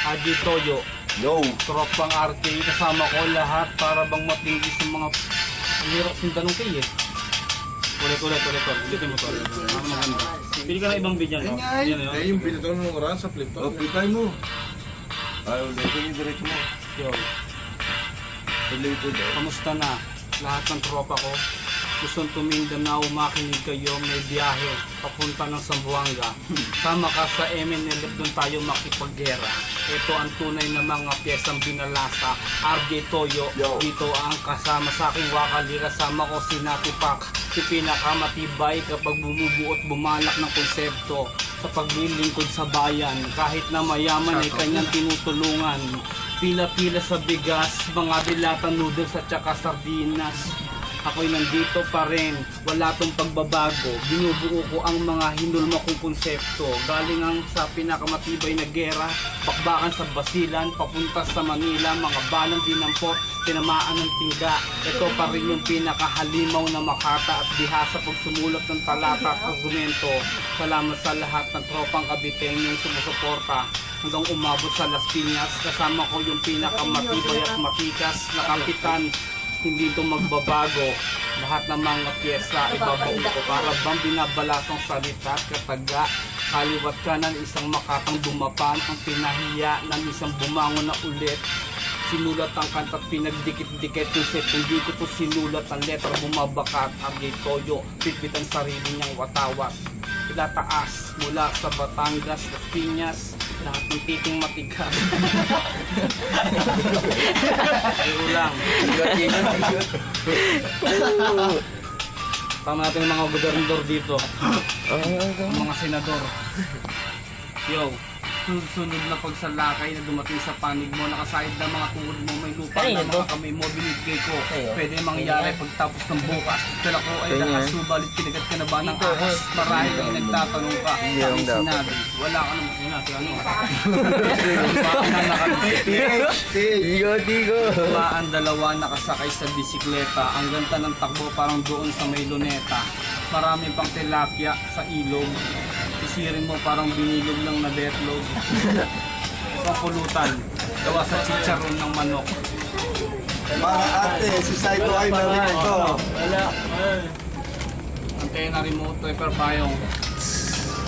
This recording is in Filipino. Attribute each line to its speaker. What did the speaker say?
Speaker 1: Adi Toyo,
Speaker 2: Yo!
Speaker 1: tropang RK, kasama ko lahat para bang matinggi sa mga ang hirap yung tanong kayo eh. Ulit. Ulitin mo to. Ang maganda. Pili ka na ibang video, no? Yan,
Speaker 3: Eh, yung pinatawag mo oras sa flip
Speaker 2: Oh,
Speaker 3: top.
Speaker 2: pitay mo. Ayaw, dito yung diretso mo.
Speaker 1: Yo,
Speaker 2: Related eh.
Speaker 1: kamusta na? Lahat ng tropa ko. Gustong Mindanao, makinig kayo, may biyahe papunta ng Zamboanga. Sama ka sa MNLF, doon tayo makipaggera. Ito ang tunay na mga piyesang binalasa. RJ Toyo,
Speaker 2: Yo.
Speaker 1: dito ang kasama sa aking wakali. Kasama ko si Nati Pak, yung pinakamatibay kapag bumubuot bumalak ng konsepto sa paglilingkod sa bayan. Kahit na mayaman ay kanyang tinutulungan. Pila-pila sa bigas, mga dilata noodles at saka sardinas. Ako'y nandito pa rin, wala tong pagbabago. Binubuo ko ang mga hinulma kong konsepto. Galing ang sa pinakamatibay na gera, bakbakan sa Basilan, papunta sa Manila. Mga balang dinampot, tinamaan ng tingga. Ito pa rin yung pinakahalimaw na makata at diha sa pagsumulat ng talata at argumento. Salamat sa lahat ng tropang kabiteng yung sumusuporta hanggang umabot sa Las Piñas. Kasama ko yung pinakamatibay at matikas na kapitan. Hindi ito magbabago. Lahat ng mga pyesa ibabaw ko para bang binabalasang salita at kataga. Kaliwat kanan isang makatang dumapan, ang pinahiya ng isang bumangon na ulit. Sinulat ang kanta at pinagdikit-dikit yung set. Hindi ko to sinulat ang letra, bumabakat. RJ Toyo, pitpit ang sarili niyang watawat. Ilataas mula sa Batangas, Las Piñas, lahat ng titing matigas. Ayun lang. Tama natin yung mga gobernador dito. Ang mga senador. Yo, sunod na pagsalakay na dumating sa panig mo, nakasahid na mga tuhod mo, may lupa na mga kamay mo, binigay ko. Pwede mangyari pagtapos ng bukas. Dala ko ay nakasubalit, pinagat ka na ba ng ahas? Marahil ay nagtatanong ka. Sabi sinabi, wala ka naman sinabi. Ano? Bakit na nakabisikleta?
Speaker 2: Tigo!
Speaker 1: Ang dalawa nakasakay sa bisikleta. Ang ganda ng takbo parang doon sa may luneta. Marami pang tilapia sa ilog. Sisirin mo parang binilog lang na betlog. Isang pulutan. Gawa sa chicharon ng manok.
Speaker 2: Mga ate, si Saito ay narinig ko.
Speaker 1: Antena remote, paper payong.